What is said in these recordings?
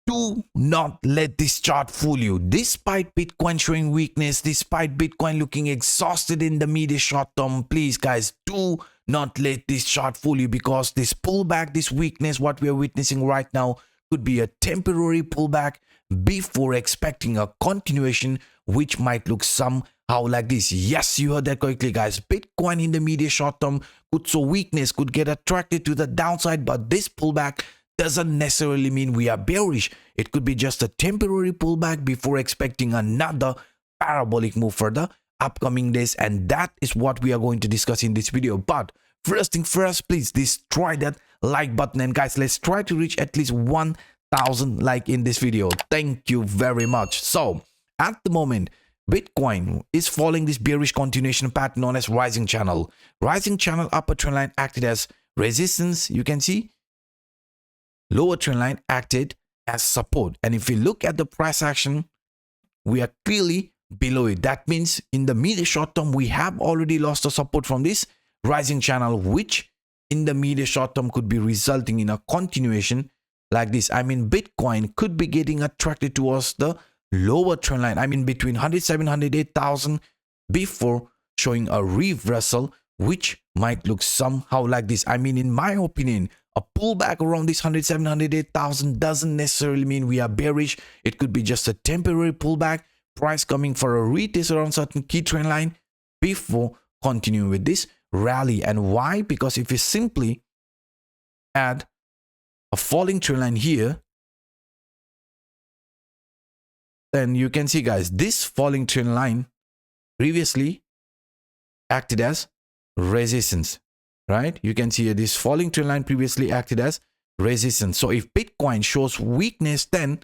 do not let this chart fool you. Despite Bitcoin showing weakness, despite Bitcoin looking exhausted in the immediate short term, please guys, do not let this chart fool you, because this pullback, this weakness, what we are witnessing right now could be a temporary pullback before expecting a continuation, which might look somehow like this. Yes, you heard that correctly, guys. Bitcoin in the immediate short term could show weakness, could get attracted to the downside, but this pullback doesn't necessarily mean we are bearish. It could be just a temporary pullback before expecting another parabolic move for the upcoming days, and that is what we are going to discuss in this video. But first thing first, please destroy that like button, and guys, let's try to reach at least 1,000 like in this video. Thank you very much. So at the moment, Bitcoin is following this bearish continuation pattern known as rising channel. Rising channel upper trend line acted as resistance, you can see. Lower trend line acted as support, and if we look at the price action, we are clearly below it. That means in the medium short term, we have already lost the support from this rising channel, which in the medium short term could be resulting in a continuation like this. I mean, Bitcoin could be getting attracted towards the lower trend line, I mean between 107 108,000, before showing a reversal, which might look somehow like this. I mean, in my opinion, a pullback around this 107 108,000 doesn't necessarily mean we are bearish. It could be just a temporary pullback, price coming for a retest around certain key trend line before continuing with this rally. And why? Because if you simply add a falling trend line here, then you can see, guys, this falling trend line previously acted as resistance, right? You can see here, this falling trend line previously acted as resistance. So if Bitcoin shows weakness, then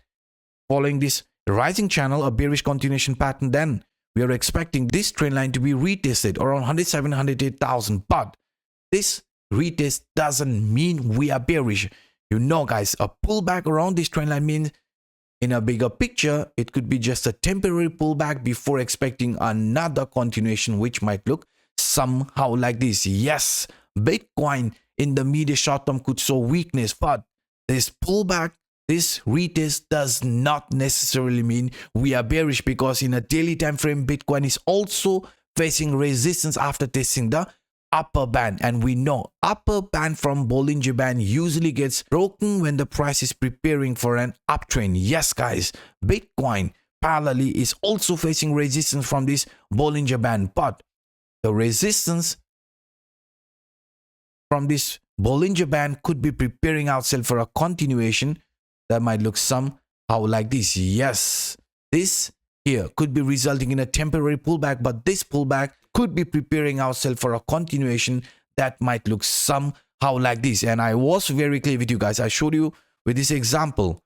following this rising channel, a bearish continuation pattern, then we are expecting this trend line to be retested around 107 108,000. But this retest doesn't mean we are bearish. You know, guys, a pullback around this trend line means, in a bigger picture, it could be just a temporary pullback before expecting another continuation, which might look somehow like this. Yes, Bitcoin in the medium short term could show weakness, but this pullback, this retest does not necessarily mean we are bearish, because in a daily time frame, Bitcoin is also facing resistance after testing the upper band, and we know upper band from Bollinger Band usually gets broken when the price is preparing for an uptrend. Yes, guys, Bitcoin parallelly is also facing resistance from this Bollinger Band, but the resistance from this Bollinger Band could be preparing ourselves for a continuation that might look somehow like this. Yes, this here could be resulting in a temporary pullback, but this pullback could be preparing ourselves for a continuation that might look somehow like this. And I was very clear with you guys. I showed you with this example.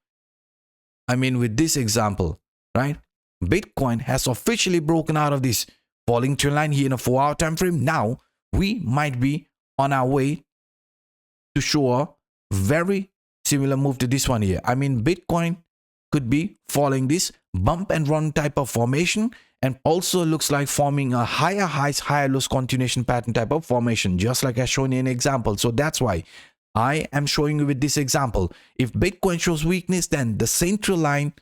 I mean, with this example, right? Bitcoin has officially broken out of this falling trend line here in a 4-hour time frame. Now we might be on our way to show a very similar move to this one here. I mean, Bitcoin could be following this bump and run type of formation, and also looks like forming a higher highs, higher lows continuation pattern type of formation, just like I shown in an example. So that's why I am showing you with this example. If Bitcoin shows weakness, then the central line,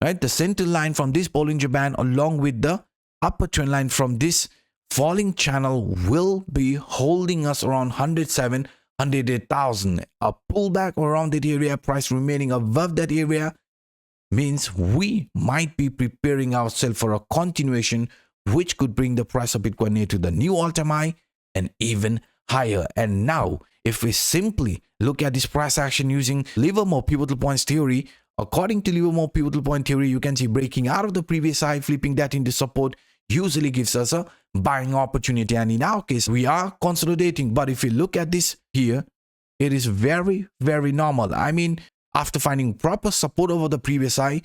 right, the central line from this Bollinger Band along with the upper trend line from this falling channel will be holding us around 107 108,000. A pullback around that area, price remaining above that area, means we might be preparing ourselves for a continuation, which could bring the price of Bitcoin near to the new all-time high and even higher. And now, if we simply look at this price action using Livermore pivotal points theory, according to Livermore pivotal point theory, you can see breaking out of the previous high, flipping that into support, usually gives us a buying opportunity. And in our case, we are consolidating. But if you look at this here, it is very, very normal. I mean, after finding proper support over the previous high,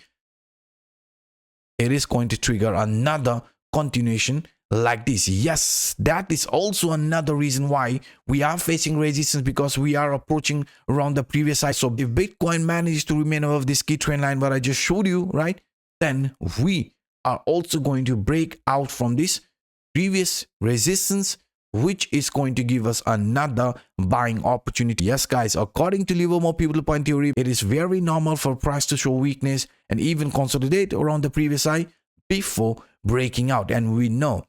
it is going to trigger another continuation like this. Yes, that is also another reason why we are facing resistance, because we are approaching around the previous high. So if Bitcoin manages to remain above this key trend line what I just showed you, right, then we are also going to break out from this previous resistance, which is going to give us another buying opportunity. Yes guys, according to Livermore people point theory, it is very normal for price to show weakness and even consolidate around the previous high before breaking out. And we know,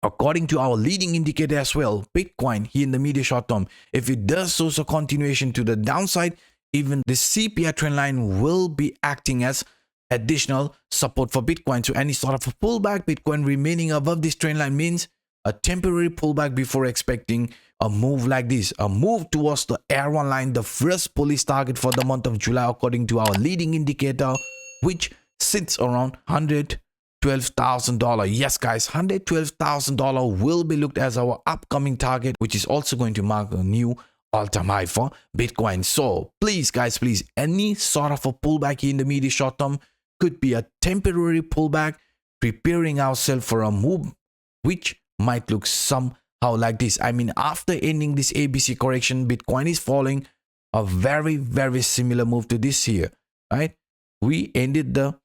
according to our leading indicator as well, Bitcoin here in the medium short term, if it does show a continuation to the downside, even the CPI trend line will be acting as additional support for Bitcoin. So any sort of a pullback, Bitcoin remaining above this trend line means a temporary pullback before expecting a move like this, a move towards the R1 line, the first bullish target for the month of July according to our leading indicator, which sits around $112,000. Yes guys, $112,000 will be looked as our upcoming target, which is also going to mark a new all-time high for Bitcoin. So please guys, please, any sort of a pullback here in the medium short term could be a temporary pullback, preparing ourselves for a move which might look somehow like this. I mean, after ending this ABC correction, Bitcoin is following a very similar move to this here, right? We ended the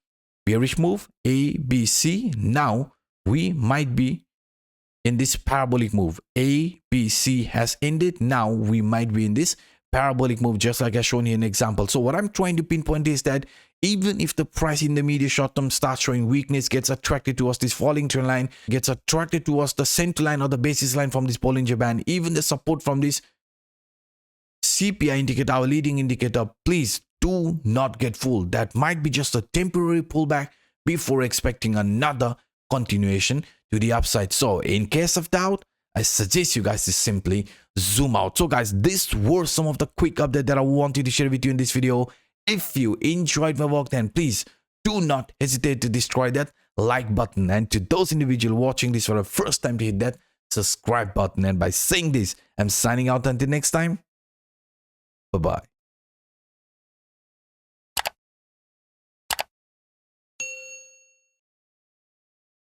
bearish move ABC. Now we might be in this parabolic move. ABC has ended. Now we might be in this parabolic move, just like I shown here an example. So what I'm trying to pinpoint is that even if the price in the medium short term starts showing weakness, gets attracted towards this falling trend line, gets attracted towards the center line or the basis line from this Bollinger Band, even the support from this CPI indicator, our leading indicator, please do not get fooled. That might be just a temporary pullback before expecting another continuation to the upside. So in case of doubt, I suggest you guys to simply zoom out. So guys, these were some of the quick updates that I wanted to share with you in this video. If you enjoyed my work, then please do not hesitate to destroy that like button. And to those individuals watching this for the first time, to hit that subscribe button. And by saying this, I'm signing out until next time. Bye-bye.